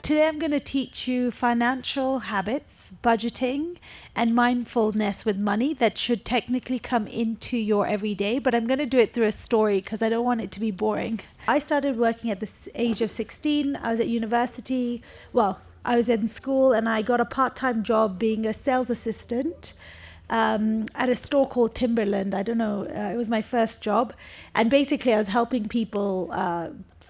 Today I'm going to teach you financial habits, budgeting, and mindfulness with money that should technically come into your everyday, but I'm going to do it through a story because I don't want it to be boring. I started working at the age of 16. I was at university. Well, I was in school and I got a part-time job being a sales assistant at a store called Timberland. I don't know. It was my first job. And basically I was helping people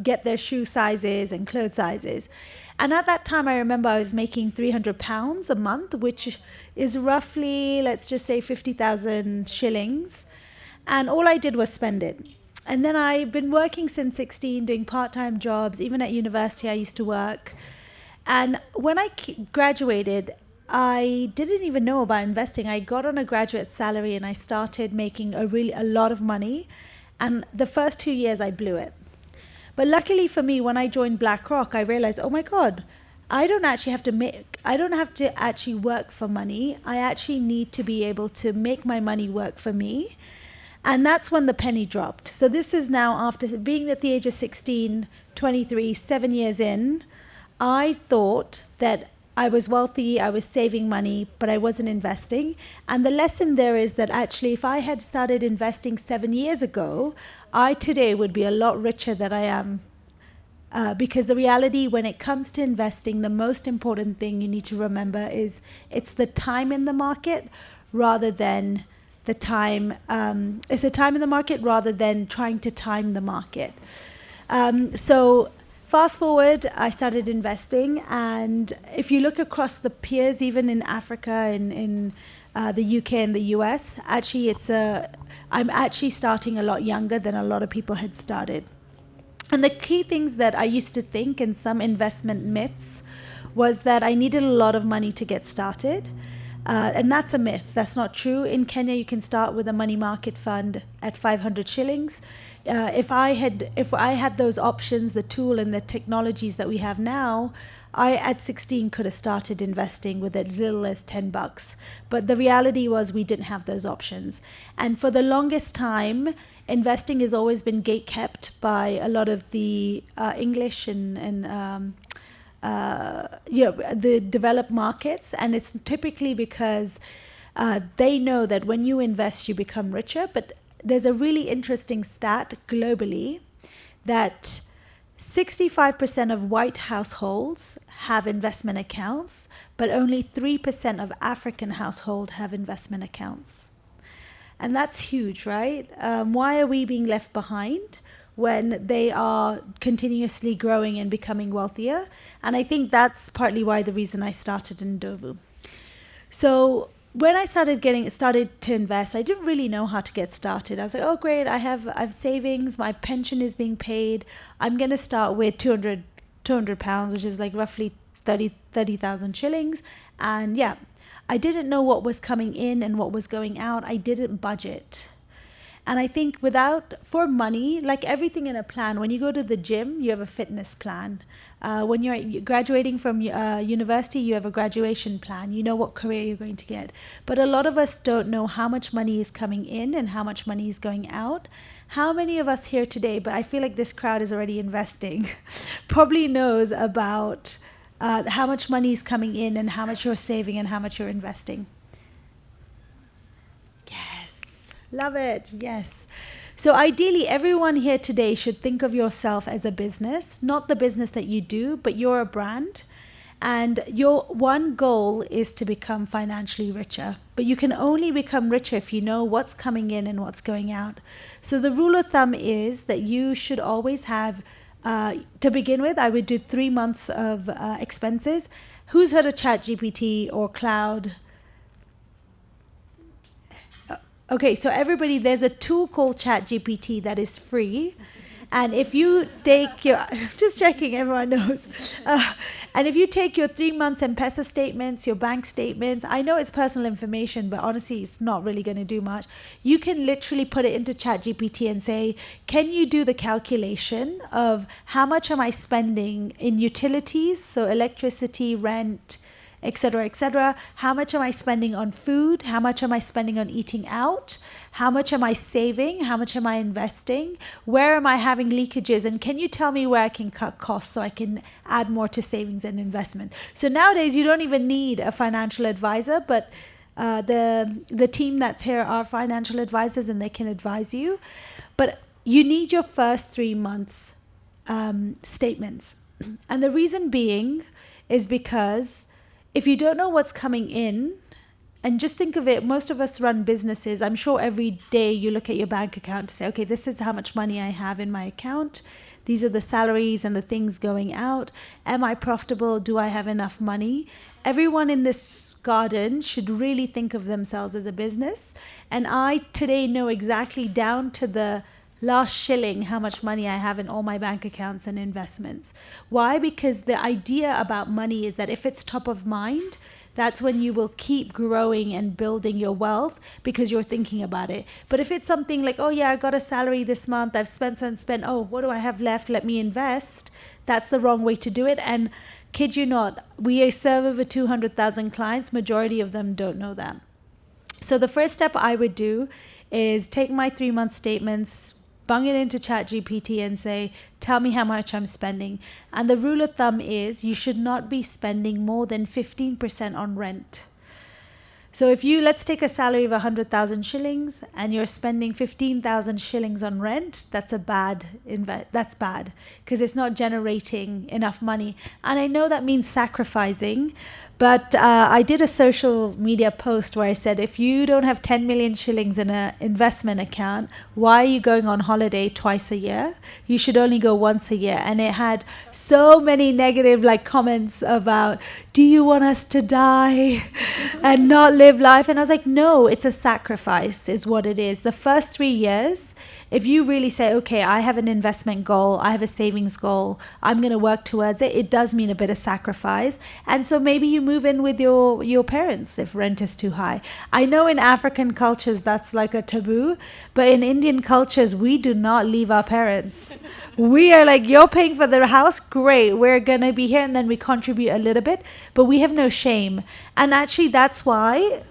get their shoe sizes and clothes sizes. And at that time, I remember I was making £300 a month, which is roughly, let's just say 50,000 shillings. And all I did was spend it. And then I've been working since 16, doing part-time jobs. Even at university, I used to work. And when I graduated, I didn't even know about investing. I got on a graduate salary and I started making a lot of money. And the first 2 years, I blew it. But luckily for me, when I joined BlackRock, I realized, oh my God, I don't have to actually work for money. I actually need to be able to make my money work for me. And that's when the penny dropped. So this is now after being at the age of 16, 23, 7 years in, I thought that I was wealthy, I was saving money, but I wasn't investing. And the lesson there is that actually if I had started investing 7 years ago, I today would be a lot richer than I am. Because the reality when it comes to investing, the most important thing you need to remember is it's the time in the market rather than the time. It's the time in the market rather than trying to time the market. So fast forward, I started investing, and if you look across the peers, even in Africa, in the UK and the US, actually I'm actually starting a lot younger than a lot of people had started. And the key things that I used to think, and some investment myths, was that I needed a lot of money to get started. And that's a myth. That's not true. In Kenya, you can start with a money market fund at 500 shillings. If I had those options, the tool and the technologies that we have now, I at 16 could have started investing with as little as $10. But the reality was we didn't have those options. And for the longest time, investing has always been gatekept by a lot of the English and the developed markets. And it's typically because they know that when you invest, you become richer. But there's a really interesting stat globally that 65% of white households have investment accounts, but only 3% of African households have investment accounts. And that's huge, right? Why are we being left behind when they are continuously growing and becoming wealthier? And I think that's partly why the reason I started in Ndovu. So when I started to invest, I didn't really know how to get started. I was like, oh great, I have savings, my pension is being paid. I'm going to start with 200 pounds, which is like roughly 30,000 shillings. And yeah, I didn't know what was coming in and what was going out. I didn't budget. And I think for money, like everything in a plan, when you go to the gym, you have a fitness plan. When you're graduating from university, you have a graduation plan. You know what career you're going to get. But a lot of us don't know how much money is coming in and how much money is going out. How many of us here today, but I feel like this crowd is already investing, probably knows about how much money is coming in and how much you're saving and how much you're investing. Love it. Yes. So ideally, everyone here today should think of yourself as a business, not the business that you do, but you're a brand. And your one goal is to become financially richer. But you can only become richer if you know what's coming in and what's going out. So the rule of thumb is that you should always have, to begin with, I would do 3 months of expenses. Who's heard of ChatGPT or cloud? Okay, so everybody, there's a tool called ChatGPT that is free. And if you take your, just checking, everyone knows. And if you take your 3 months M-Pesa statements, your bank statements, I know it's personal information, but honestly, it's not really going to do much. You can literally put it into ChatGPT and say, can you do the calculation of how much am I spending in utilities, so electricity, rent, etc., etc. How much am I spending on food? How much am I spending on eating out? How much am I saving? How much am I investing? Where am I having leakages? And can you tell me where I can cut costs so I can add more to savings and investment? So nowadays, you don't even need a financial advisor, but the team that's here are financial advisors and they can advise you. But you need your first 3 months statements. And the reason being is because if you don't know what's coming in, and just think of it, most of us run businesses. I'm sure every day you look at your bank account to say, okay, this is how much money I have in my account. These are the salaries and the things going out. Am I profitable? Do I have enough money? Everyone in this garden should really think of themselves as a business. And I today know exactly down to the last shilling how much money I have in all my bank accounts and investments. Why? Because the idea about money is that if it's top of mind, that's when you will keep growing and building your wealth because you're thinking about it. But if it's something like, oh yeah, I got a salary this month, I've spent, oh, what do I have left? Let me invest. That's the wrong way to do it. And kid you not, we serve over 200,000 clients. Majority of them don't know that. So the first step I would do is take my 3 month statements, bung it into ChatGPT and say, tell me how much I'm spending. And the rule of thumb is you should not be spending more than 15% on rent. So if you, let's take a salary of 100,000 shillings and you're spending 15,000 shillings on rent, that's bad because it's not generating enough money. And I know that means sacrificing, but I did a social media post where I said, if you don't have 10 million shillings in an investment account, why are you going on holiday twice a year? You should only go once a year. And it had so many negative comments about, do you want us to die and not live life? And I was like, no, it's a sacrifice is what it is. The first 3 years, if you really say, okay, I have an investment goal, I have a savings goal, I'm going to work towards it, it does mean a bit of sacrifice. And so maybe you move in with your parents if rent is too high. I know in African cultures that's like a taboo, but in Indian cultures, we do not leave our parents. We are like, you're paying for the house, great, we're going to be here, and then we contribute a little bit, but we have no shame. And actually that's why,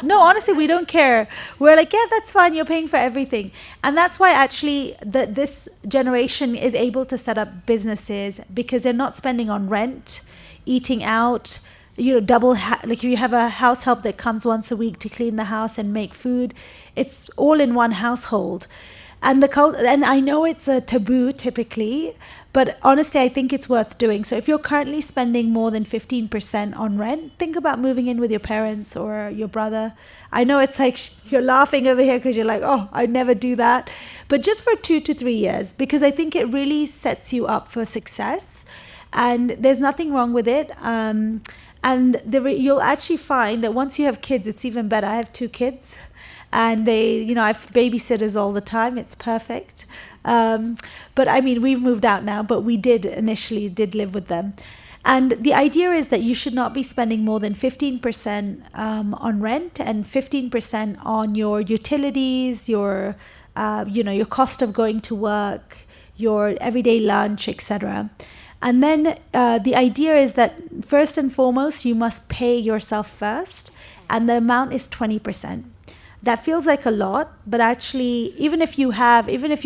no, honestly, we don't care. We're like, yeah, that's fine, you're paying for everything. And that's why actually this generation is able to set up businesses because they're not spending on rent, eating out, like you have a house help that comes once a week to clean the house and make food. It's all in one household. And and I know it's a taboo typically, but honestly, I think it's worth doing. So if you're currently spending more than 15% on rent, think about moving in with your parents or your brother. I know it's like you're laughing over here because you're like, oh, I'd never do that. But just for 2 to 3 years, because I think it really sets you up for success. And there's nothing wrong with it. You'll actually find that once you have kids, it's even better. I have 2 kids. And I've babysitters all the time. It's perfect. But I mean, we've moved out now, but we initially did live with them. And the idea is that you should not be spending more than 15% on rent and 15% on your utilities, your cost of going to work, your everyday lunch, etc. And then the idea is that first and foremost, you must pay yourself first, and the amount is 20%. That feels like a lot, but actually, even if your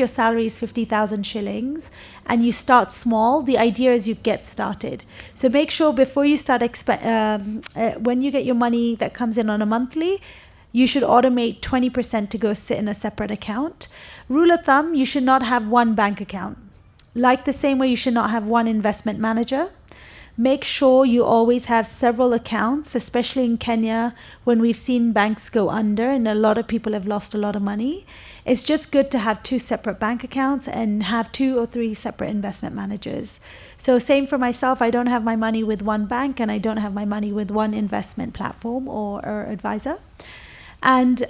salary is 50,000 shillings and you start small, the idea is you get started. So make sure before you start, when you get your money that comes in on a monthly, you should automate 20% to go sit in a separate account. Rule of thumb, you should not have one bank account. Like the same way you should not have one investment manager. Make sure you always have several accounts, especially in Kenya when we've seen banks go under and a lot of people have lost a lot of money. It's just good to have 2 separate bank accounts and have 2 or 3 separate investment managers. So same for myself, I don't have my money with one bank and I don't have my money with one investment platform or advisor. And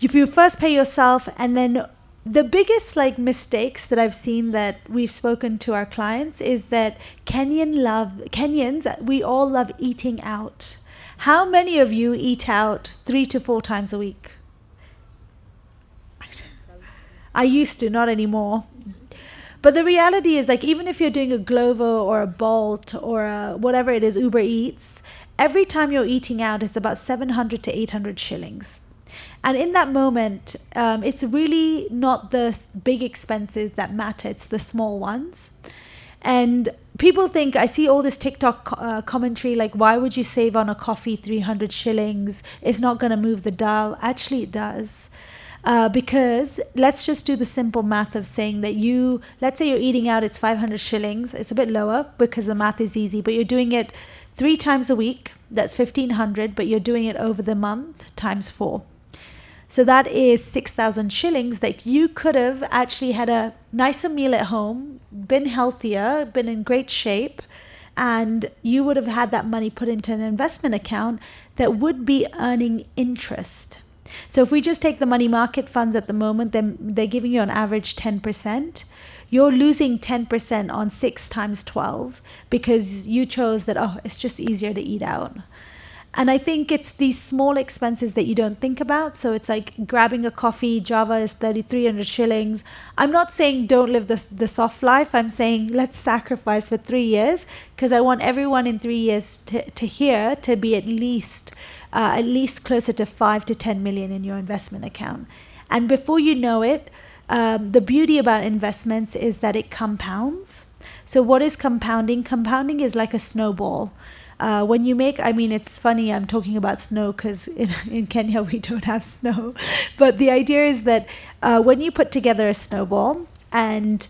if you first pay yourself, and then the biggest like mistakes that I've seen that we've spoken to our clients is that Kenyans, we all love eating out. How many of you eat out 3 to 4 times a week? I used to, not anymore. But the reality is, like, even if you're doing a Glovo or a Bolt or whatever it is, Uber Eats, every time you're eating out, it's about 700 to 800 shillings. And in that moment, it's really not the big expenses that matter. It's the small ones. And people think, I see all this TikTok commentary, like, why would you save on a coffee 300 shillings? It's not going to move the dial. Actually, it does. Because let's just do the simple math of saying that let's say you're eating out, it's 500 shillings. It's a bit lower because the math is easy, but you're doing it 3 times a week. That's 1,500, but you're doing it over the month times 4. So that is 6,000 shillings that you could have actually had a nicer meal at home, been healthier, been in great shape, and you would have had that money put into an investment account that would be earning interest. So if we just take the money market funds at the moment, then they're giving you on average 10%. You're losing 10% on 6 times 12 because you chose that, it's just easier to eat out. And I think it's these small expenses that you don't think about. So it's like grabbing a coffee, Java is 300 shillings. I'm not saying don't live the soft life. I'm saying let's sacrifice for 3 years, because I want everyone in 3 years to be at least closer to 5 to 10 million in your investment account. And before you know it, the beauty about investments is that it compounds. So what is compounding? Compounding is like a snowball. When you make, it's funny, I'm talking about snow because in Kenya we don't have snow. But the idea is that when you put together a snowball, and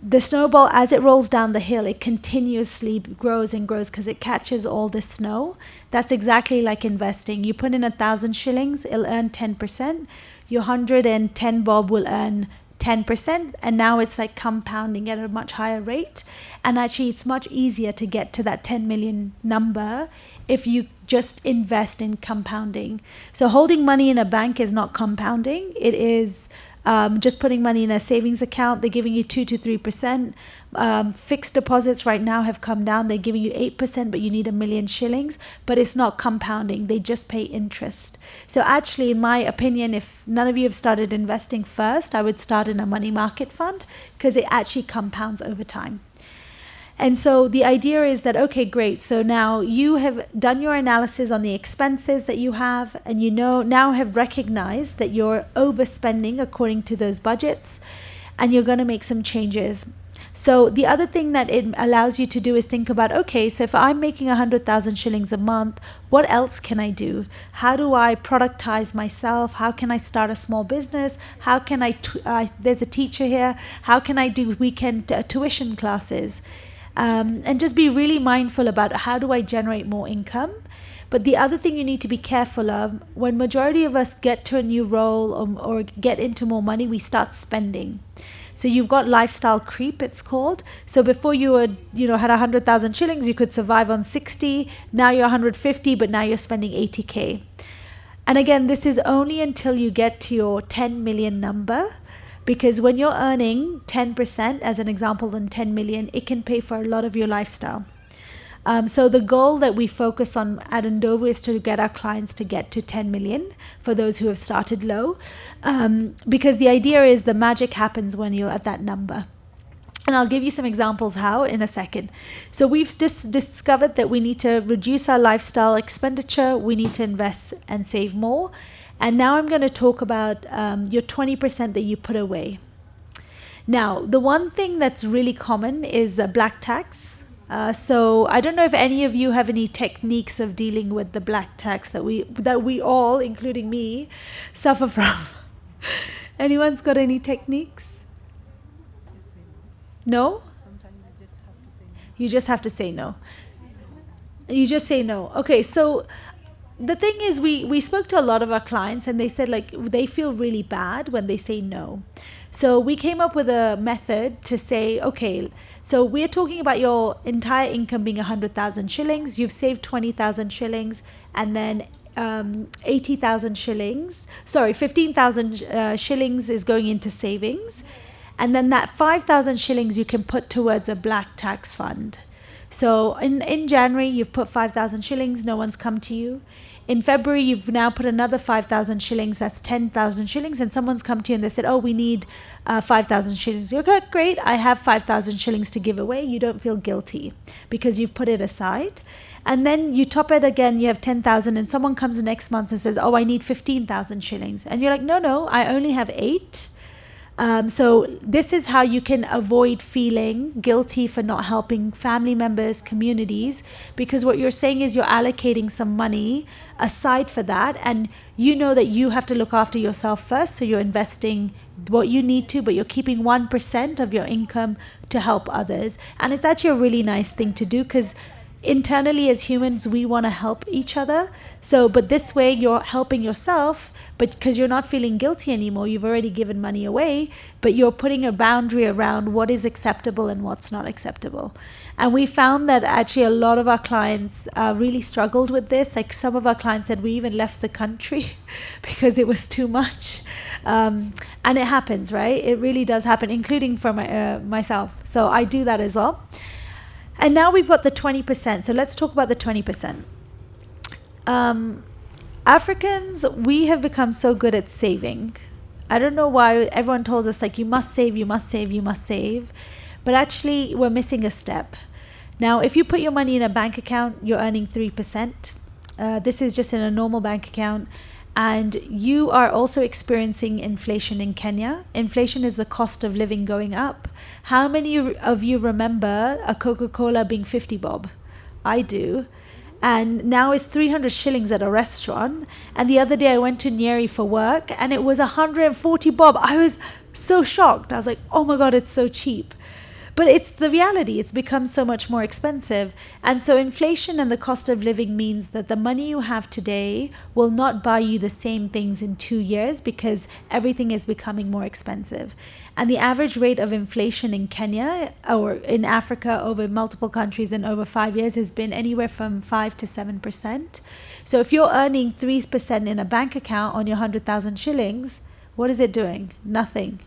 the snowball, as it rolls down the hill, it continuously grows and grows because it catches all the snow. That's exactly like investing. You put in 1,000 shillings, it'll earn 10%. Your 110 bob will earn 10%, and now it's like compounding at a much higher rate. And actually it's much easier to get to that 10 million number if you just invest in compounding. So holding money in a bank is not compounding. It is just putting money in a savings account. They're giving you 2 to 3%. Fixed deposits right now have come down. They're giving you 8%, but you need 1 million shillings. But it's not compounding. They just pay interest. So actually, in my opinion, if none of you have started investing first, I would start in a money market fund because it actually compounds over time. And so the idea is that, okay, great. So now you have done your analysis on the expenses that you have, and you now have recognized that you're overspending according to those budgets, and you're going to make some changes. So the other thing that it allows you to do is think about, okay, so if I'm making 100,000 shillings a month, what else can I do? How do I productize myself? How can I start a small business? How can there's a teacher here. How can I do weekend tuition classes? And just be really mindful about how do I generate more income. But the other thing you need to be careful of, when majority of us get to a new role or get into more money, we start spending. So you've got lifestyle creep, it's called. So before you had 100,000 shillings, you could survive on 60. Now you're 150, but now you're spending 80K. And again, this is only until you get to your 10 million number. Because when you're earning 10%, as an example, on 10 million, it can pay for a lot of your lifestyle. So the goal that we focus on at Ndovu is to get our clients to get to 10 million for those who have started low. Because the idea is the magic happens when you're at that number. And I'll give you some examples how in a second. So we've discovered that we need to reduce our lifestyle expenditure. We need to invest and save more. And now I'm going to talk about your 20% that you put away. Now, the one thing that's really common is black tax. So I don't know if any of you have any techniques of dealing with the black tax that we all, including me, suffer from. Anyone's got any techniques? No? Sometimes you just have to say no. You just have to say no. You just say no. Okay, so the thing is, we spoke to a lot of our clients, and they said like they feel really bad when they say no. So we came up with a method to say, okay, so we're talking about your entire income being 100,000 shillings. You've saved 20,000 shillings, and then 80,000 shillings. Sorry, 15,000 shillings is going into savings. And then that 5,000 shillings you can put towards a black tax fund. So in January, you've put 5,000 shillings, no one's come to you. In February, you've now put another 5,000 shillings, that's 10,000 shillings, and someone's come to you and they said, oh, we need 5,000 shillings. You're okay, great, I have 5,000 shillings to give away. You don't feel guilty because you've put it aside. And then you top it again, you have 10,000, and someone comes the next month and says, oh, I need 15,000 shillings. And you're like, no, I only have 8. So this is how you can avoid feeling guilty for not helping family members, communities, because what you're saying is you're allocating some money aside for that, and you know that you have to look after yourself first, so you're investing what you need to, but you're keeping 1% of your income to help others. And it's actually a really nice thing to do, because internally as humans we want to help each other. So but this way you're helping yourself, but because you're not feeling guilty anymore, you've already given money away, but you're putting a boundary around what is acceptable and what's not acceptable. And we found that actually a lot of our clients really struggled with this. Like some of our clients said we even left the country because it was too much. And it happens, right? It really does happen, including for myself. So I do that as well. And now we've got the 20%. So let's talk about the 20%. Africans, we have become so good at saving. I don't know why everyone told us like you must save, you must save, you must save. But actually we're missing a step. Now, if you put your money in a bank account, you're earning 3%. This is just in a normal bank account. And you are also experiencing inflation in Kenya. Inflation is the cost of living going up. How many of you remember a Coca-Cola being 50 bob? I do. And now it's 300 shillings at a restaurant. And the other day I went to Nyeri for work and it was 140 bob. I was so shocked. I was like, oh my God, it's so cheap. But it's the reality. It's become so much more expensive. And so inflation and the cost of living means that the money you have today will not buy you the same things in 2 years because everything is becoming more expensive. And the average rate of inflation in Kenya or in Africa over multiple countries in over 5 years has been anywhere from 5 to 7%. So if you're earning 3% in a bank account on your 100,000 shillings, what is it doing? Nothing.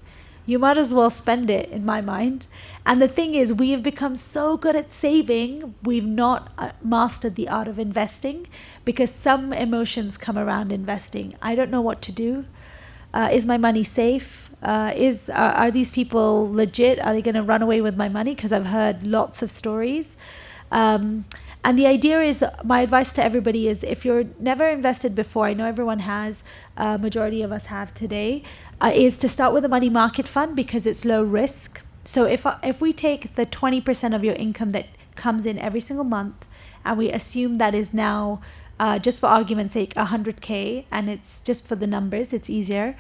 You might as well spend it, in my mind. And the thing is, we have become so good at saving, we've not mastered the art of investing because some emotions come around investing. I don't know what to do. Is my money safe? Are these people legit? Are they going to run away with my money? Because I've heard lots of stories. And the idea is, my advice to everybody is, if you're never invested before, I know everyone has, majority of us have today, is to start with a money market fund because it's low risk. So if we take the 20% of your income that comes in every single month, and we assume that is now, just for argument's sake, 100K, and it's just for the numbers, it's easier,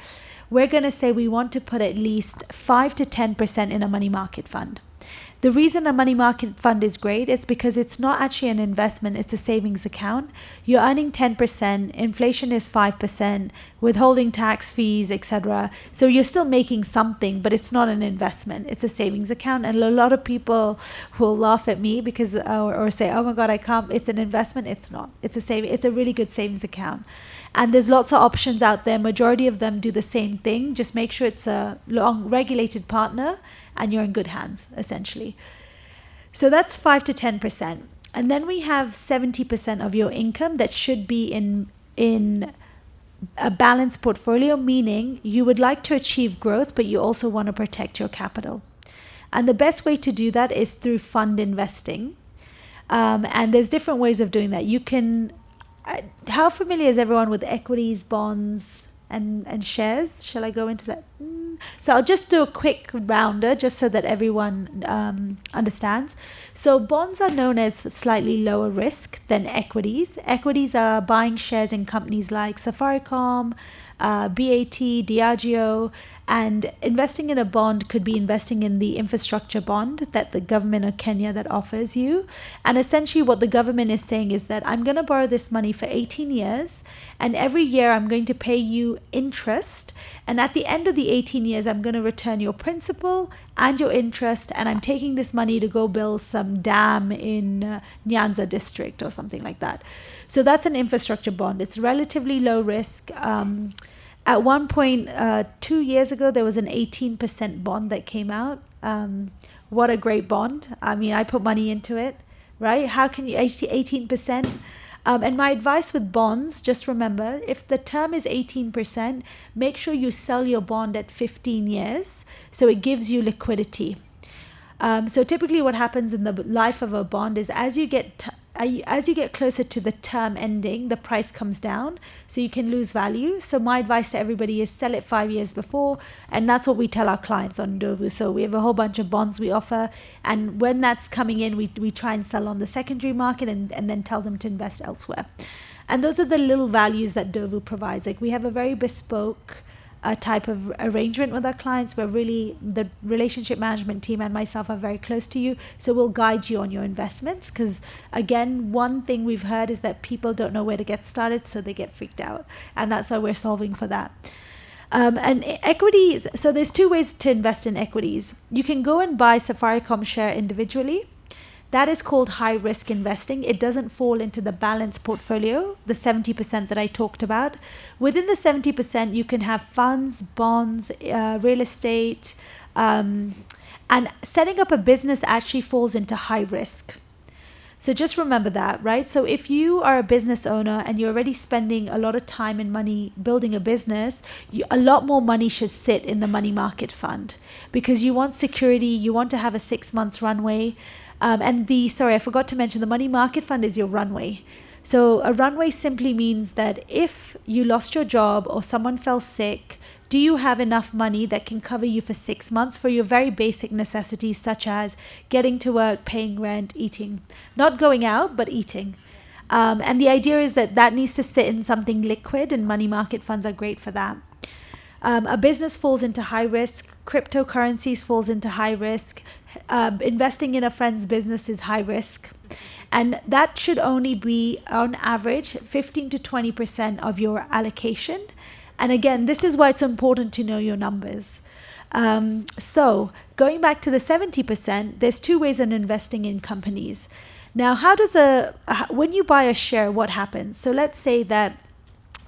we're going to say we want to put at least 5 to 10% in a money market fund. The reason a money market fund is great is because it's not actually an investment, it's a savings account. You're earning 10%, inflation is 5%, withholding tax fees, etc. So you're still making something, but it's not an investment, it's a savings account. And a lot of people will laugh at me because or say, oh my God, I can't, it's an investment. It's not. It's a really good savings account. And there's lots of options out there. Majority of them do the same thing. Just make sure it's a long regulated partner and you're in good hands, essentially. So that's 5 to 10%. And then we have 70% of your income that should be in a balanced portfolio, meaning you would like to achieve growth, but you also want to protect your capital. And the best way to do that is through fund investing. And there's different ways of doing that. You can, how familiar is everyone with equities, bonds, and shares? Shall I go into that? So I'll just do a quick rounder just so that everyone understands. So bonds are known as slightly lower risk than equities. Equities are buying shares in companies like Safaricom, BAT, Diageo, and investing in a bond could be investing in the infrastructure bond that the government of Kenya that offers you. And essentially what the government is saying is that I'm going to borrow this money for 18 years and every year I'm going to pay you interest. And at the end of the 18 years, I'm going to return your principal and your interest, and I'm taking this money to go build some dam in Nyanza district or something like that. So that's an infrastructure bond. It's relatively low risk. At one point, 2 years ago, there was an 18% bond that came out. What a great bond. I mean, I put money into it, right? How can you, 18%? And my advice with bonds, just remember, if the term is 18%, make sure you sell your bond at 15 years so it gives you liquidity. So typically what happens in the life of a bond is as you get closer to the term ending, the price comes down, so you can lose value. So my advice to everybody is sell it 5 years before, and that's what we tell our clients on Ndovu. So we have a whole bunch of bonds we offer, and when that's coming in, we try and sell on the secondary market and then tell them to invest elsewhere. And those are the little values that Ndovu provides. Like, we have a very bespoke type of arrangement with our clients, where really the relationship management team and myself are very close to you, so we'll guide you on your investments. Because again, one thing we've heard is that people don't know where to get started, so they get freaked out, and that's why we're solving for that. And equities, so there's two ways to invest in equities. You can go and buy Safaricom share individually. That is called high risk investing. It doesn't fall into the balanced portfolio, the 70% that I talked about. Within the 70%, you can have funds, bonds, real estate, and setting up a business actually falls into high risk. So just remember that, right? So if you are a business owner and you're already spending a lot of time and money building a business, a lot more money should sit in the money market fund, because you want security, you want to have a 6 months runway. I forgot to mention, the money market fund is your runway. So a runway simply means that if you lost your job or someone fell sick, do you have enough money that can cover you for 6 months for your very basic necessities, such as getting to work, paying rent, eating, not going out, but eating. And the idea is that needs to sit in something liquid, and money market funds are great for that. A business falls into high risk. Cryptocurrencies falls into high risk. Investing in a friend's business is high risk. And that should only be, on average, 15 to 20% of your allocation. And again, this is why it's important to know your numbers. So going back to the 70%, there's two ways of investing in companies. Now, when you buy a share, what happens? So let's say that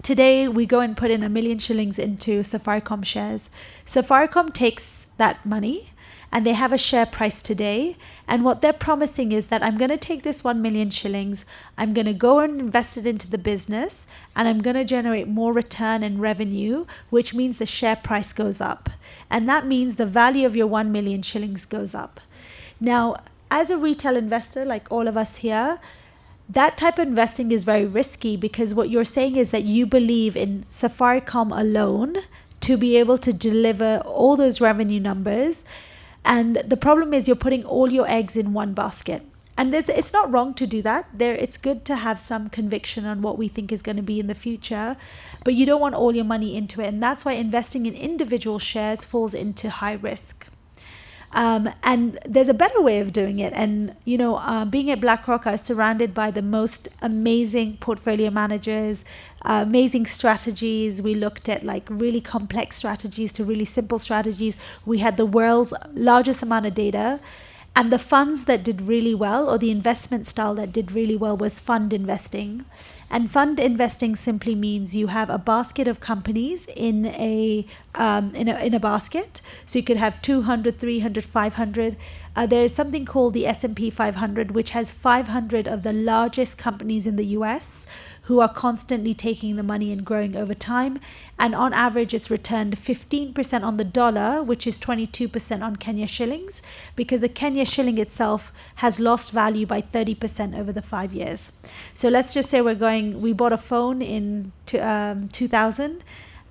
today we go and put in 1 million shillings into Safaricom shares. Safaricom takes that money and they have a share price today. And what they're promising is that I'm going to take this 1 million shillings, I'm going to go and invest it into the business, and I'm going to generate more return and revenue, which means the share price goes up. And that means the value of your 1 million shillings goes up. Now, as a retail investor, like all of us here, that type of investing is very risky, because what you're saying is that you believe in Safaricom alone to be able to deliver all those revenue numbers. And the problem is you're putting all your eggs in one basket. And it's not wrong to do that. It's good to have some conviction on what we think is going to be in the future, but you don't want all your money into it. And that's why investing in individual shares falls into high risk. And there's a better way of doing it. And, being at BlackRock, I was surrounded by the most amazing portfolio managers, amazing strategies. We looked at like really complex strategies to really simple strategies. We had the world's largest amount of data. And the funds that did really well, or the investment style that did really well, was fund investing. And fund investing simply means you have a basket of companies in a basket. So you could have 200, 300, 500. There is something called the S&P 500, which has 500 of the largest companies in the US who are constantly taking the money and growing over time. And on average, it's returned 15% on the dollar, which is 22% on Kenya shillings, because the Kenya shilling itself has lost value by 30% over the 5 years. So let's just say we bought a phone in 2000,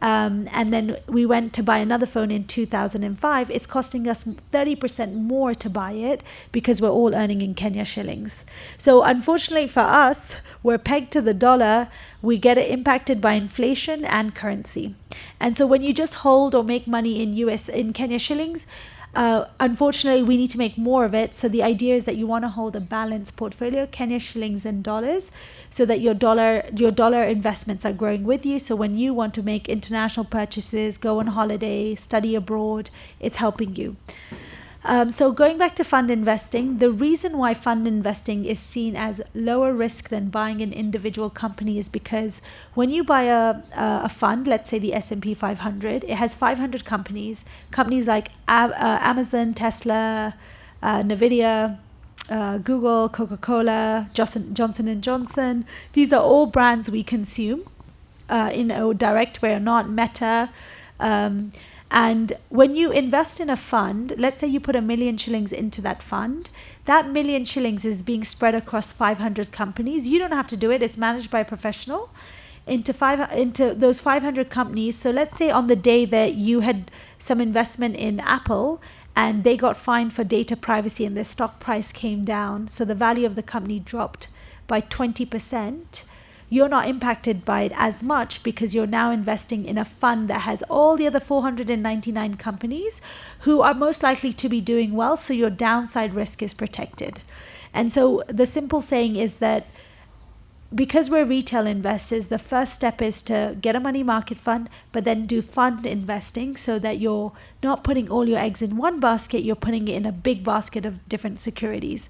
and then we went to buy another phone in 2005. It's costing us 30% more to buy it, because we're all earning in Kenya shillings. So unfortunately for us, we're pegged to the dollar. We get it impacted by inflation and currency. And so when you just hold or make money in Kenya shillings, Unfortunately, we need to make more of it. So the idea is that you want to hold a balanced portfolio, Kenya shillings and dollars, so that your dollar investments are growing with you. So when you want to make international purchases, go on holiday, study abroad, it's helping you. So going back to fund investing, the reason why fund investing is seen as lower risk than buying an individual company is because when you buy a fund, let's say the S&P 500, it has 500 companies like Amazon, Tesla, Nvidia, Google, Coca-Cola, Johnson & Johnson. These are all brands we consume in a direct way or not, Meta. And when you invest in a fund, let's say you put 1 million shillings into that fund, that 1 million shillings is being spread across 500 companies. You don't have to do it. It's managed by a professional into those 500 companies. So let's say on the day that you had some investment in Apple and they got fined for data privacy and their stock price came down, so the value of the company dropped by 20%. You're not impacted by it as much because you're now investing in a fund that has all the other 499 companies who are most likely to be doing well, so your downside risk is protected. And so the simple saying is that because we're retail investors, the first step is to get a money market fund, but then do fund investing so that you're not putting all your eggs in one basket, you're putting it in a big basket of different securities.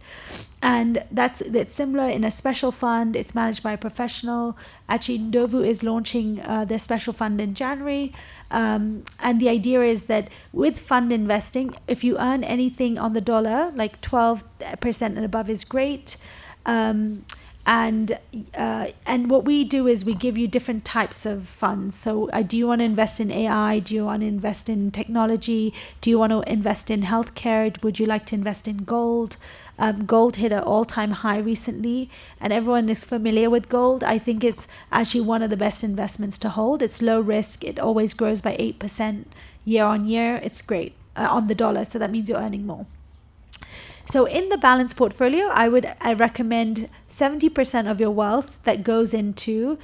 And that's similar in a special fund. It's managed by a professional. Actually, Ndovu is launching their special fund in January. And the idea is that with fund investing, if you earn anything on the dollar, like 12% and above is great. And what we do is we give you different types of funds. So do you want to invest in AI? Do you want to invest in technology? Do you want to invest in healthcare? Would you like to invest in gold? Gold hit an all-time high recently, and everyone is familiar with gold. I think it's actually one of the best investments to hold. It's low risk. It always grows by 8% year on year. It's great on the dollar, so that means you're earning more. So in the balanced portfolio, I recommend 70% of your wealth that goes into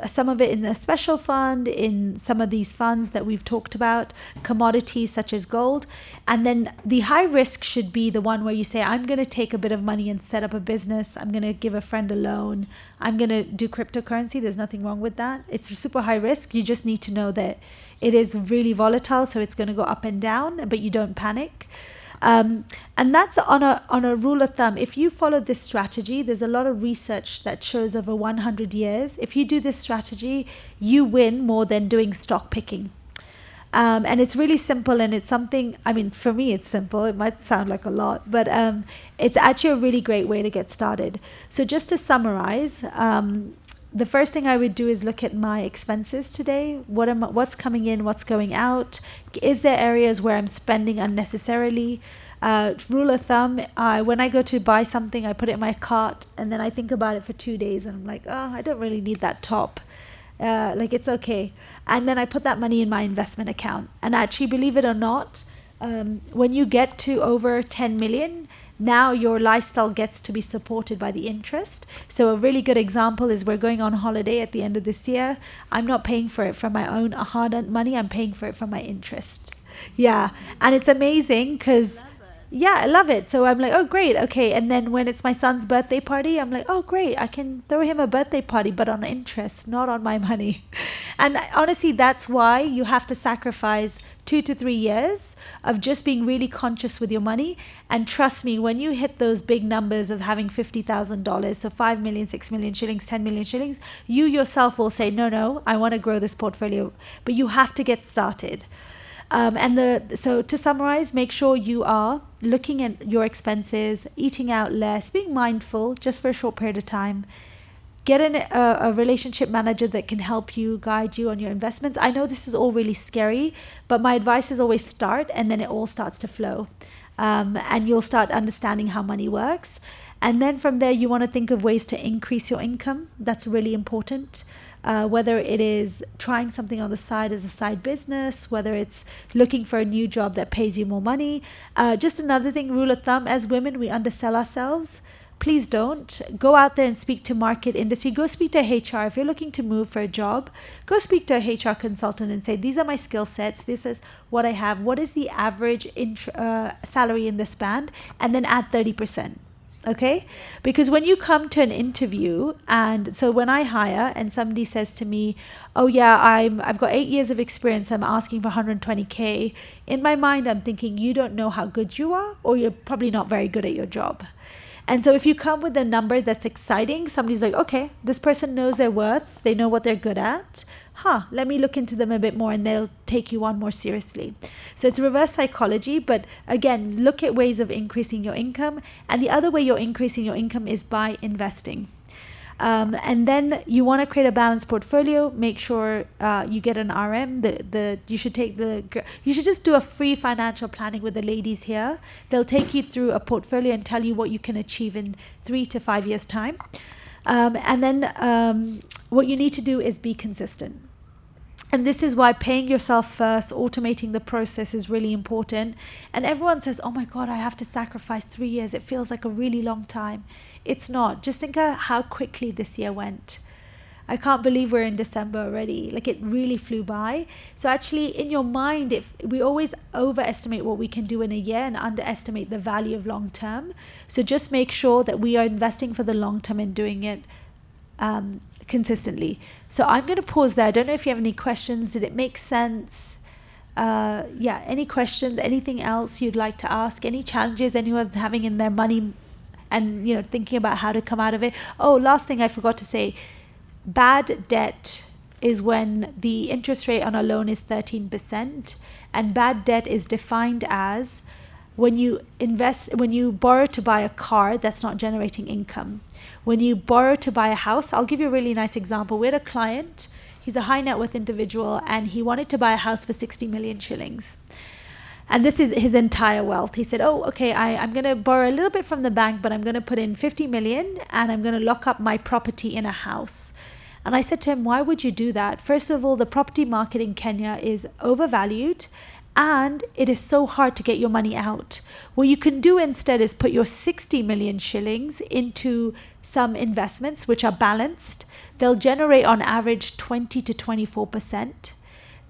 some of it in a special fund, in some of these funds that we've talked about, commodities such as gold. And then the high risk should be the one where you say, I'm going to take a bit of money and set up a business. I'm going to give a friend a loan. I'm going to do cryptocurrency. There's nothing wrong with that. It's super high risk. You just need to know that it is really volatile, so it's going to go up and down, but you don't panic. And that's on a rule of thumb. If you follow this strategy, there's a lot of research that shows over 100 years. If you do this strategy, you win more than doing stock picking. And it's really simple, and it's something, I mean, for me, it's simple. It might sound like a lot, but it's actually a really great way to get started. So just to summarize, the first thing I would do is look at my expenses today. What's coming in, what's going out? Is there areas where I'm spending unnecessarily? Rule of thumb, when I go to buy something, I put it in my cart and then I think about it for 2 days and I'm like, oh, I don't really need that top. Like, it's okay. And then I put that money in my investment account. And actually, believe it or not, when you get to over 10 million, now your lifestyle gets to be supported by the interest. So a really good example is we're going on holiday at the end of this year. I'm not paying for it from my own hard-earned money. I'm paying for it from my interest. Yeah. And it's amazing because... yeah, I love it. So I'm like, oh, great. Okay. And then when it's my son's birthday party, I'm like, oh, great. I can throw him a birthday party, but on interest, not on my money. And honestly, that's why you have to sacrifice 2 to 3 years of just being really conscious with your money. And trust me, when you hit those big numbers of having $50,000, so 5 million, 6 million shillings, 10 million shillings, you yourself will say, no, I want to grow this portfolio. But you have to get started. So to summarize, make sure you are looking at your expenses, eating out less, being mindful just for a short period of time. Get a relationship manager that can help you, guide you on your investments. I know this is all really scary, but my advice is always start, and then it all starts to flow. And you'll start understanding how money works. And then from there, you want to think of ways to increase your income. That's really important. Whether it is trying something on the side as a side business, whether it's looking for a new job that pays you more money. Just another thing, rule of thumb, as women, we undersell ourselves. please don't. Go out there and speak to market industry. Go speak to HR. If you're looking to move for a job, go speak to a HR consultant and say, these are my skill sets. This is what I have. What is the average salary in this band? And then add 30%. Okay, because when you come to an interview, and so when I hire and somebody says to me, oh yeah, I've got 8 years of experience, I'm asking for 120K, in my mind I'm thinking, you don't know how good you are, or you're probably not very good at your job. And so if you come with a number that's exciting, somebody's like, okay, this person knows their worth, they know what they're good at. Let me look into them a bit more, and they'll take you on more seriously. So it's reverse psychology, but again, look at ways of increasing your income. And the other way you're increasing your income is by investing. And then you want to create a balanced portfolio. Make sure you get an RM. You should just do a free financial planning with the ladies here. They'll take you through a portfolio and tell you what you can achieve in 3 to 5 years time. And then what you need to do is be consistent. And this is why paying yourself first, automating the process is really important. And everyone says, oh my God, I have to sacrifice 3 years. It feels like a really long time. It's not. Just think of how quickly this year went. I can't believe we're in December already. Like, it really flew by. So actually, in your mind, if we always overestimate what we can do in a year and underestimate the value of long term. So just make sure that we are investing for the long term and doing it consistently. So I'm going to pause there. I don't know if you have any questions. Did it make sense? Any questions? Anything else you'd like to ask? Any challenges anyone's having in their money and thinking about how to come out of it? Oh, last thing I forgot to say. Bad debt is when the interest rate on a loan is 13%, and bad debt is defined as when you borrow to buy a car that's not generating income. When you borrow to buy a house, I'll give you a really nice example. We had a client, he's a high net worth individual, and he wanted to buy a house for 60 million shillings. And this is his entire wealth. He said, oh, okay, I'm going to borrow a little bit from the bank, but I'm going to put in 50 million and I'm going to lock up my property in a house. And I said to him, why would you do that? First of all, the property market in Kenya is overvalued, and it is so hard to get your money out. What you can do instead is put your 60 million shillings into some investments which are balanced. They'll generate on average 20 to 24%.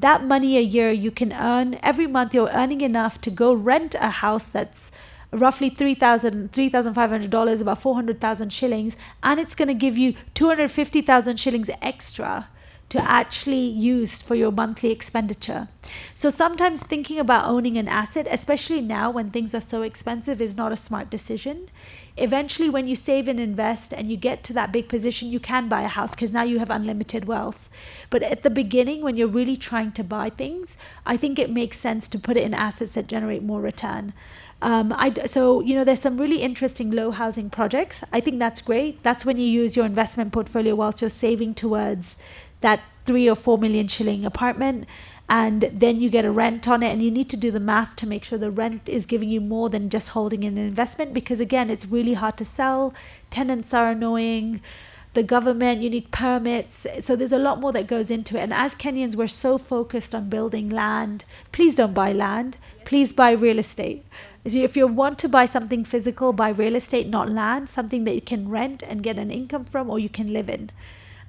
That money a year you can earn. Every month you're earning enough to go rent a house that's roughly $3,500, about 400,000 shillings, and it's going to give you 250,000 shillings extra to actually use for your monthly expenditure. So sometimes thinking about owning an asset, especially now when things are so expensive, is not a smart decision. Eventually, when you save and invest and you get to that big position, you can buy a house because now you have unlimited wealth. But at the beginning, when you're really trying to buy things, I think it makes sense to put it in assets that generate more return. There's some really interesting low housing projects. I think that's great. That's when you use your investment portfolio whilst you're saving towards that 3 or 4 million shilling apartment, and then you get a rent on it, and you need to do the math to make sure the rent is giving you more than just holding in an investment, because again, it's really hard to sell. Tenants are annoying. The government, you need permits. So there's a lot more that goes into it. And as Kenyans, we're so focused on building land. Please don't buy land. Please buy real estate. If you want to buy something physical, buy real estate, not land, something that you can rent and get an income from, or you can live in.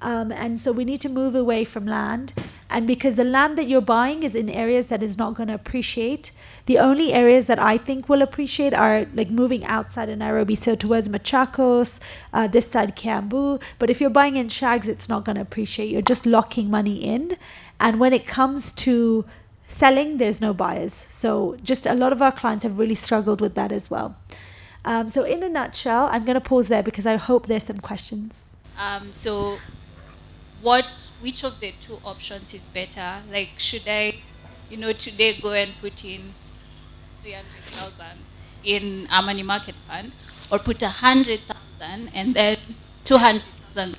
And so we need to move away from land. And because the land that you're buying is in areas that is not going to appreciate, the only areas that I think will appreciate are like moving outside of Nairobi, so towards Machakos, this side Kiambu. But if you're buying in shags, it's not going to appreciate. You're just locking money in. And when it comes to selling, there's no buyers. So just a lot of our clients have really struggled with that as well. So in a nutshell, I'm going to pause there because I hope there's some questions. So which of the two options is better? Like, should I, today go and put in 300,000 in a money market fund, or put 100,000 and then 200,000?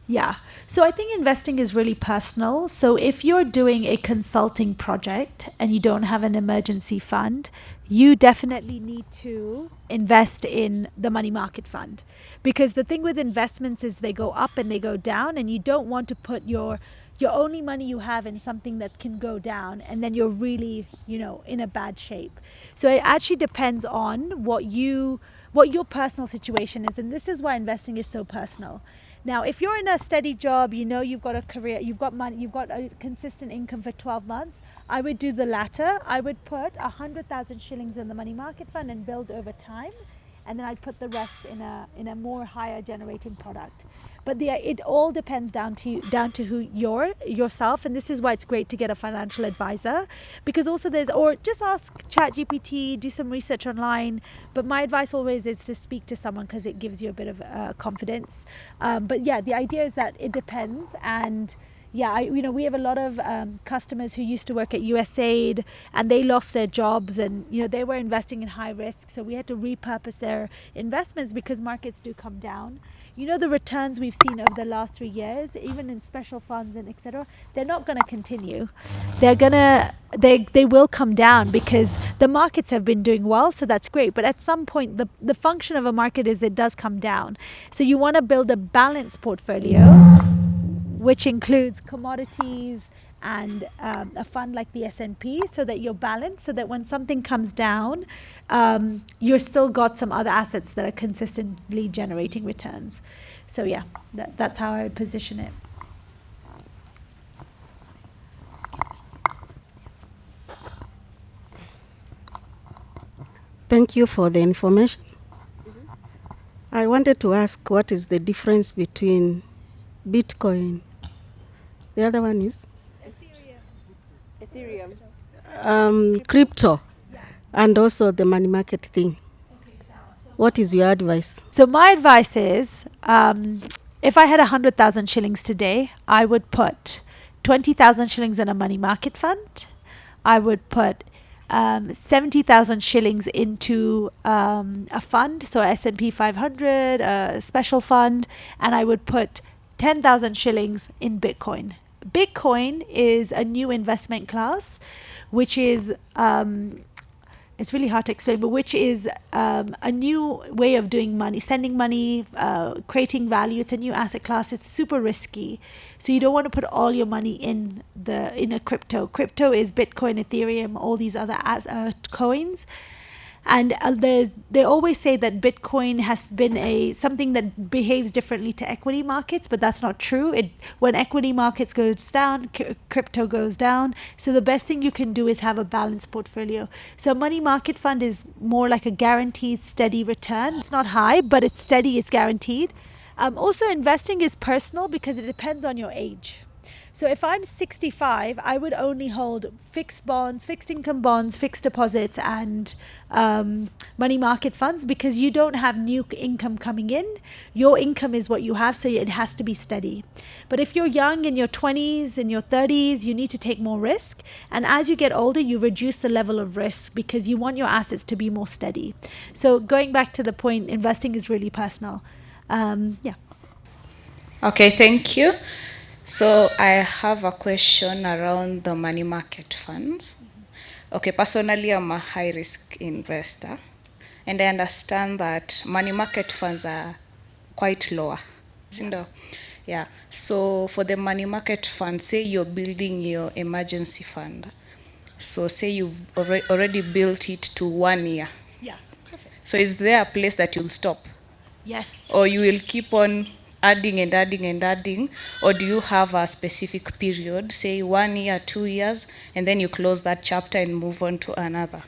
Yeah. So I think investing is really personal. So if you're doing a consulting project and you don't have an emergency fund, you definitely need to invest in the money market fund, because the thing with investments is they go up and they go down, and you don't want to put your your only money you have in something that can go down, and then you're really, in a bad shape. So it actually depends on what your personal situation is, and this is why investing is so personal. Now, if you're in a steady job, you've got a career, you've got money, you've got a consistent income for 12 months, I would do the latter. I would put 100,000 shillings in the money market fund and build over time, and then I'd put the rest in a more higher generating product. But it all depends down to who you're yourself, and this is why it's great to get a financial advisor, because also or just ask ChatGPT, do some research online. But my advice always is to speak to someone, because it gives you a bit of confidence. But yeah, the idea is that it depends. And yeah, we have a lot of customers who used to work at USAID, and they lost their jobs, and they were investing in high risk, so we had to repurpose their investments because markets do come down. The returns we've seen over the last 3 years, even in special funds and etc., they're not going to continue. They will come down because the markets have been doing well, so that's great. But at some point, the function of a market is it does come down. So you want to build a balanced portfolio, which includes commodities and a fund like the S&P, so that you're balanced, so that when something comes down, you're still got some other assets that are consistently generating returns. So yeah, that's how I would position it. Thank you for the information. I wanted to ask, what is the difference between Bitcoin? The other one is crypto, and also the money market thing. What is your advice? So my advice is, if I had 100,000 shillings today, I would put 20,000 shillings in a money market fund. I would put 70,000 shillings into a fund, so S&P 500, a special fund, and I would put 10,000 shillings in Bitcoin. Bitcoin is a new investment class, which is it's really hard to explain, but which is a new way of doing money, sending money, creating value. It's a new asset class. It's super risky, so you don't want to put all your money in a crypto. Crypto is Bitcoin, Ethereum, all these other coins. And they always say that Bitcoin has been something that behaves differently to equity markets, but that's not true. When equity markets goes down, crypto goes down. So the best thing you can do is have a balanced portfolio. So a money market fund is more like a guaranteed steady return. It's not high, but it's steady, it's guaranteed. Also, investing is personal because it depends on your age. So if I'm 65, I would only hold fixed bonds, fixed income bonds, fixed deposits, and money market funds, because you don't have new income coming in. Your income is what you have, so it has to be steady. But if you're young, in your 20s, in your 30s, you need to take more risk. And as you get older, you reduce the level of risk because you want your assets to be more steady. So going back to the point, investing is really personal. Yeah. Okay, thank you. So I have a question around the money market funds. Okay, personally, I'm a high risk investor, and I understand that money market funds are quite lower. Yeah. So for the money market fund, say you're building your emergency fund. So say you've already built it to 1 year. Yeah, perfect. So is there a place that you'll stop? Yes. Or you will keep on adding and adding and adding, or do you have a specific period, say 1 year, 2 years, and then you close that chapter and move on to another?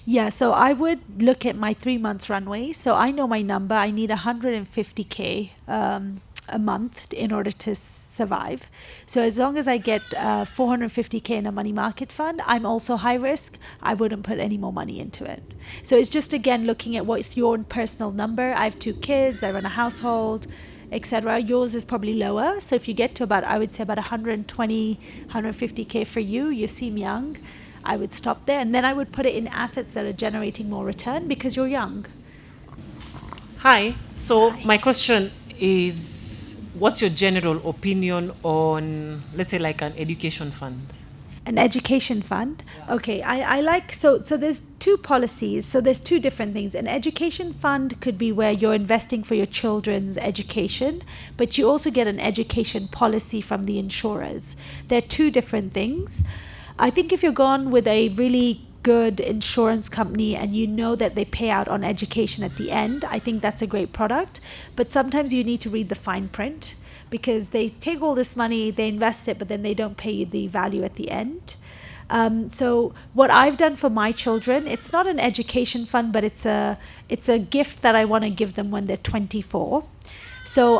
Yeah, so I would look at my 3 months runway. So I know my number. I need 150K a month in order to survive. So as long as I get 450K in a money market fund, I'm also high risk. I wouldn't put any more money into it. So it's just, again, looking at what's your personal number. I have 2 kids. I run a household, etc. Yours is probably lower. So if you get to about, I would say about 120, 150K for you, you seem young, I would stop there. And then I would put it in assets that are generating more return because you're young. Hi. So my question is, what's your general opinion on, let's say, like an education fund? An education fund. Okay, I like so there's two policies. So there's two different things. An education fund could be where you're investing for your children's education, but you also get an education policy from the insurers. They're two different things. I think if you're gone with a really good insurance company and you know that they pay out on education at the end, I think that's a great product. But sometimes you need to read the fine print, because they take all this money, they invest it, but then they don't pay you the value at the end. So what I've done for my children, it's not an education fund, but it's a gift that I want to give them when they're 24. So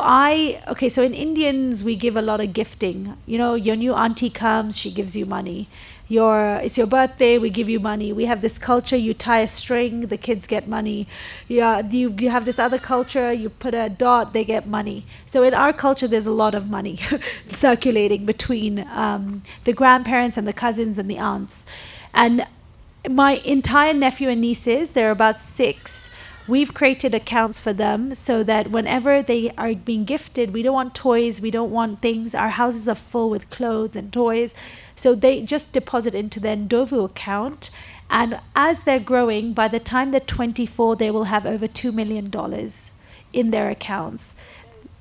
so in Indians, we give a lot of gifting. You know, your new auntie comes, she gives you money. It's your birthday, we give you money. We have this culture, you tie a string, the kids get money. Yeah, you have this other culture, you put a dot, they get money. So in our culture, there's a lot of money circulating between the grandparents and the cousins and the aunts. And my entire nephew and nieces, there are about 6. We've created accounts for them so that whenever they are being gifted, we don't want toys, we don't want things. Our houses are full with clothes and toys. So they just deposit into their Ndovu account. And as they're growing, by the time they're 24, they will have over $2 million in their accounts.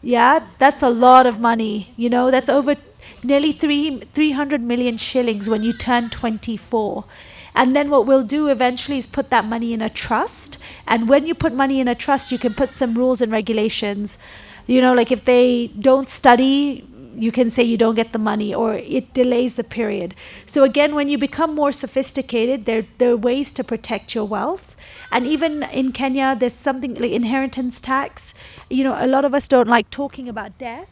Yeah, that's a lot of money. You know, that's over nearly 300 million shillings when you turn 24. And then what we'll do eventually is put that money in a trust. And when you put money in a trust, you can put some rules and regulations. You know, like if they don't study, you can say you don't get the money, or it delays the period. So again, when you become more sophisticated, there are ways to protect your wealth. And even in Kenya, there's something like inheritance tax. You know, a lot of us don't like talking about death,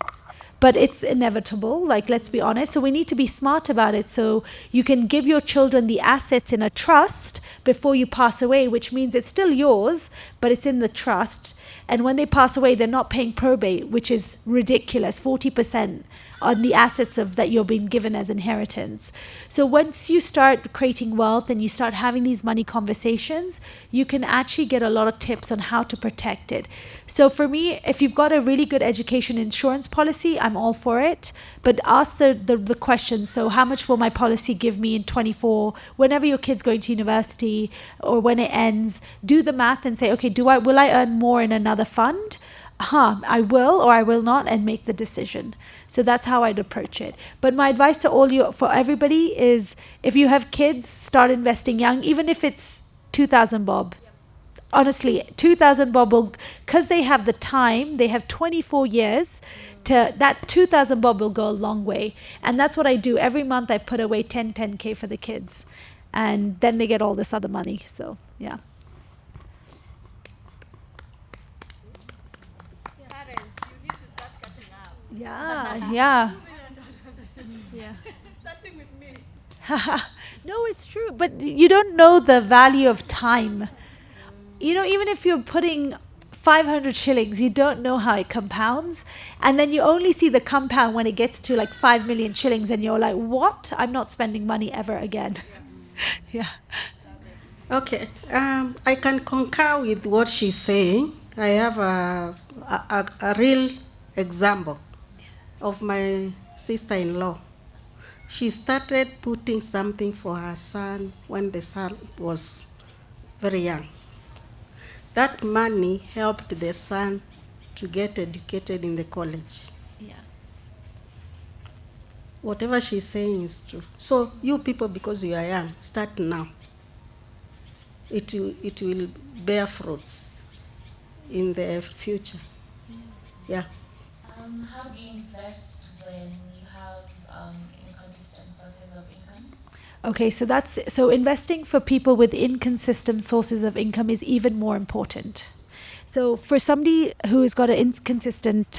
but it's inevitable, like, let's be honest. So we need to be smart about it. So you can give your children the assets in a trust before you pass away, which means it's still yours, but it's in the trust. And when they pass away, they're not paying probate, which is ridiculous, 40% on the assets that you're being given as inheritance. So once you start creating wealth and you start having these money conversations, you can actually get a lot of tips on how to protect it. So for me, if you've got a really good education insurance policy, I'm all for it. But ask the question, so how much will my policy give me in 24, whenever your kid's going to university or when it ends? Do the math and say, okay, will I earn more in another fund? I will or I will not, and make the decision. So that's how I'd approach it. But my advice to for everybody is, if you have kids, start investing young, even if it's 2,000 bob. Honestly, 2,000 bob will, because they have the time, they have 24 years, that 2,000 bob will go a long way. And that's what I do. Every month I put away 10K for the kids. And then they get all this other money. So, yeah. Yeah, yeah. Yeah. Starting with me. No, it's true. But you don't know the value of time. You know, even if you're putting 500 shillings, you don't know how it compounds. And then you only see the compound when it gets to like 5 million shillings, and you're like, what? I'm not spending money ever again. Yeah. Okay, I can concur with what she's saying. I have a real example of my sister-in-law. She started putting something for her son when the son was very young. That money helped the son to get educated in the college. Yeah. Whatever she's saying is true. So you people, because you are young, start now. It will bear fruits in the future. Yeah. How do you invest when you have inconsistent sources of income? Okay, so investing for people with inconsistent sources of income is even more important. So for somebody who has got an inconsistent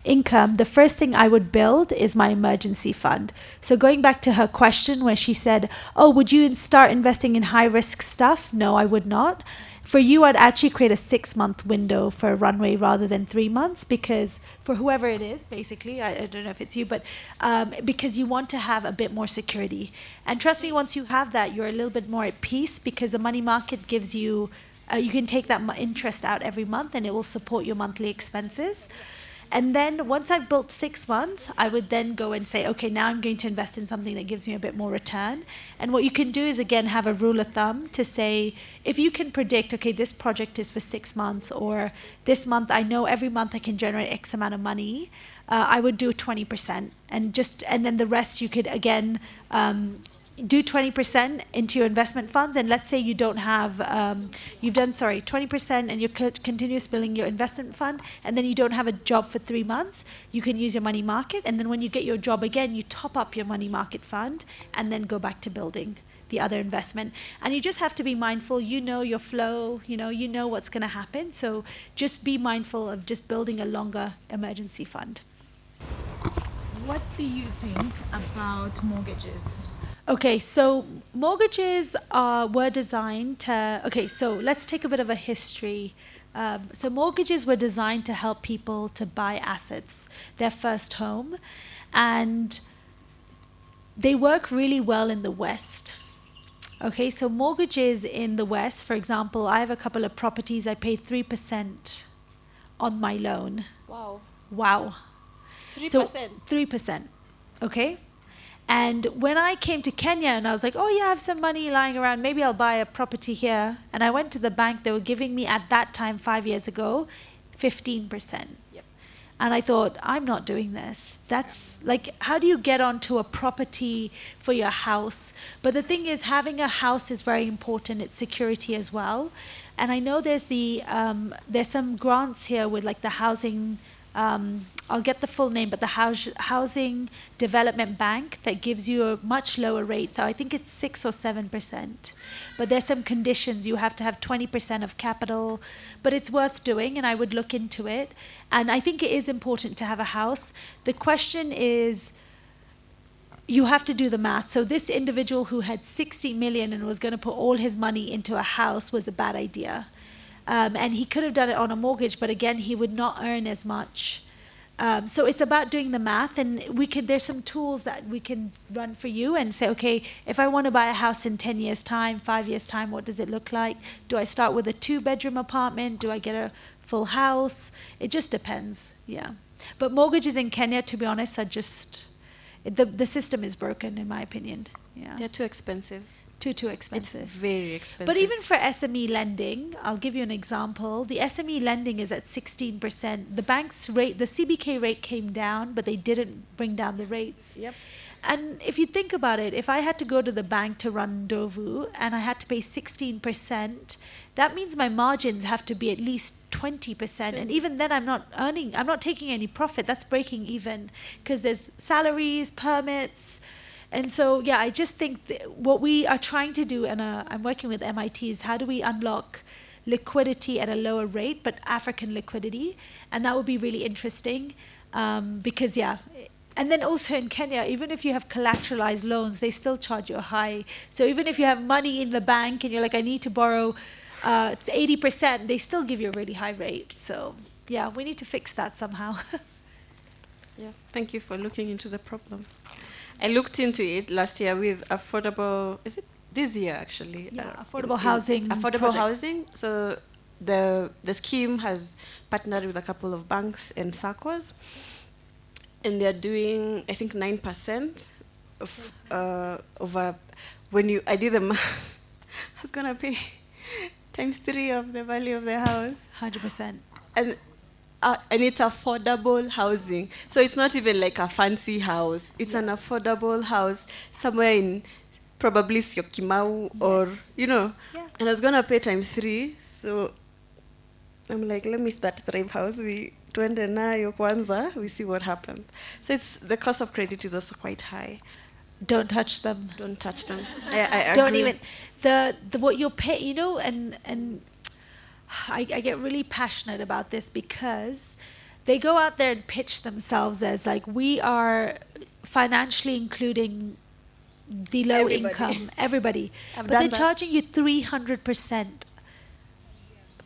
income, the first thing I would build is my emergency fund. So going back to her question where she said, oh, would you start investing in high risk stuff? No, I would not. For you, I'd actually create a 6-month window for a runway rather than 3 months, because for whoever it is, basically, I don't know if it's you, but because you want to have a bit more security. And trust me, once you have that, you're a little bit more at peace, because the money market gives you, you can take that interest out every month and it will support your monthly expenses. And then once I've built 6 months, I would then go and say, okay, now I'm going to invest in something that gives me a bit more return. And what you can do is, again, have a rule of thumb to say, if you can predict, okay, this project is for 6 months, or this month, I know every month I can generate X amount of money, I would do 20%. And then the rest you could, again, do 20% into your investment funds. And let's say you don't have, you've done, 20%, and you're continuous building your investment fund, and then you don't have a job for 3 months, you can use your money market. And then when you get your job again, you top up your money market fund and then go back to building the other investment. And you just have to be mindful, your flow, you know what's going to happen. So just be mindful of just building a longer emergency fund. What do you think about mortgages? Okay, so mortgages were designed to, so let's take a bit of a history. So mortgages were designed to help people to buy assets, their first home, and they work really well in the West. Okay, so mortgages in the West, for example, I have a couple of properties, I paid 3% on my loan. Wow. 3%. So 3%, okay? And when I came to Kenya and I was like, oh yeah, I have some money lying around, maybe I'll buy a property here. And I went to the bank, they were giving me at that time, 5 years ago, 15%. Yep. And I thought, I'm not doing this. That's like, how do you get onto a property for your house? But the thing is, having a house is very important. It's security as well. And I know there's some grants here with like the housing, I'll get the full name, but the Housing Development Bank that gives you a much lower rate. So I think it's 6 or 7%. But there's some conditions. You have to have 20% of capital. But it's worth doing, and I would look into it. And I think it is important to have a house. The question is, you have to do the math. So this individual who had 60 million and was going to put all his money into a house was a bad idea. And he could have done it on a mortgage, but again, he would not earn as much. So it's about doing the math, and there's some tools that we can run for you and say, okay, if I want to buy a house in 10 years' time, 5 years' time, what does it look like? Do I start with a 2-bedroom apartment? Do I get a full house? It just depends, yeah. But mortgages in Kenya, to be honest, are just, the system is broken, in my opinion. Yeah. They're too expensive. Too expensive. It's very expensive. But even for SME lending, I'll give you an example. The SME lending is at 16%. The bank's rate, the CBK rate came down, but they didn't bring down the rates. Yep. And if you think about it, if I had to go to the bank to run Ndovu and I had to pay 16%, that means my margins have to be at least 20%. And even then I'm not taking any profit. That's breaking even because there's salaries, permits. And so, yeah, I just think what we are trying to do, and I'm working with MIT, is how do we unlock liquidity at a lower rate, but African liquidity? And that would be really interesting because, yeah. And then also in Kenya, even if you have collateralized loans, they still charge you a high. So even if you have money in the bank and you're like, I need to borrow 80%, they still give you a really high rate. So, yeah, we need to fix that somehow. Yeah, thank you for looking into the problem. I looked into it last year with affordable, is it this year actually? Yeah, affordable housing. Affordable housing. So the scheme has partnered with a couple of banks and SACCOs, and they're doing, I think, 9% of I did the math, I was gonna pay times 3 of the value of the house. 100%. And it's affordable housing. So it's not even like a fancy house. It's an affordable house somewhere in probably Syokimau or, Yeah. And I was going to pay times 3. So I'm like, let me start ThriveHaus. We tuende nayo kwanza. We see what happens. So the cost of credit is also quite high. Don't touch them. Don't touch them. I Don't agree. even, the what you're paying, and I get really passionate about this because they go out there and pitch themselves as like, we are financially including the low income, everybody. But they're charging you 300%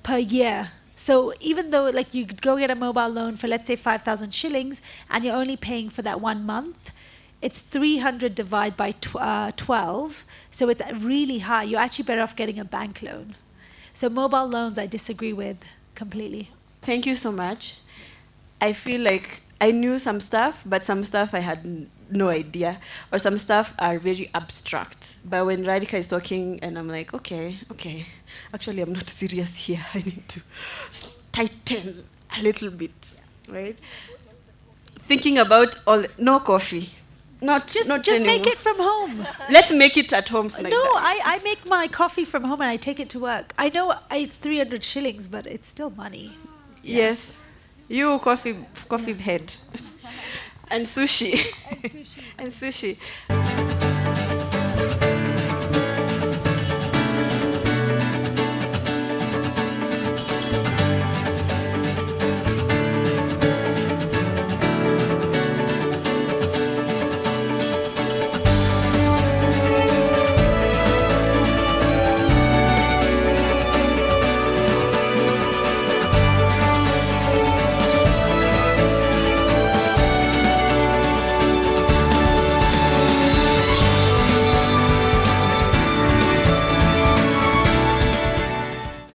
per year. So even though like you go get a mobile loan for, let's say, 5,000 shillings and you're only paying for that 1 month, it's 300 divided by 12. So it's really high. You're actually better off getting a bank loan. So mobile loans, I disagree with completely. Thank you so much. I feel like I knew some stuff, but some stuff I had no idea, or some stuff are very abstract. But when Radhika is talking, and I'm like, okay, actually I'm not serious here. I need to tighten a little bit, right? Thinking about no coffee. Just not make anymore. it from home. Let's make it at home. Like No, that. I make my coffee from home and I take it to work. I know it's 300 shillings, but it's still money. Yes, you coffee head, and sushi, and sushi.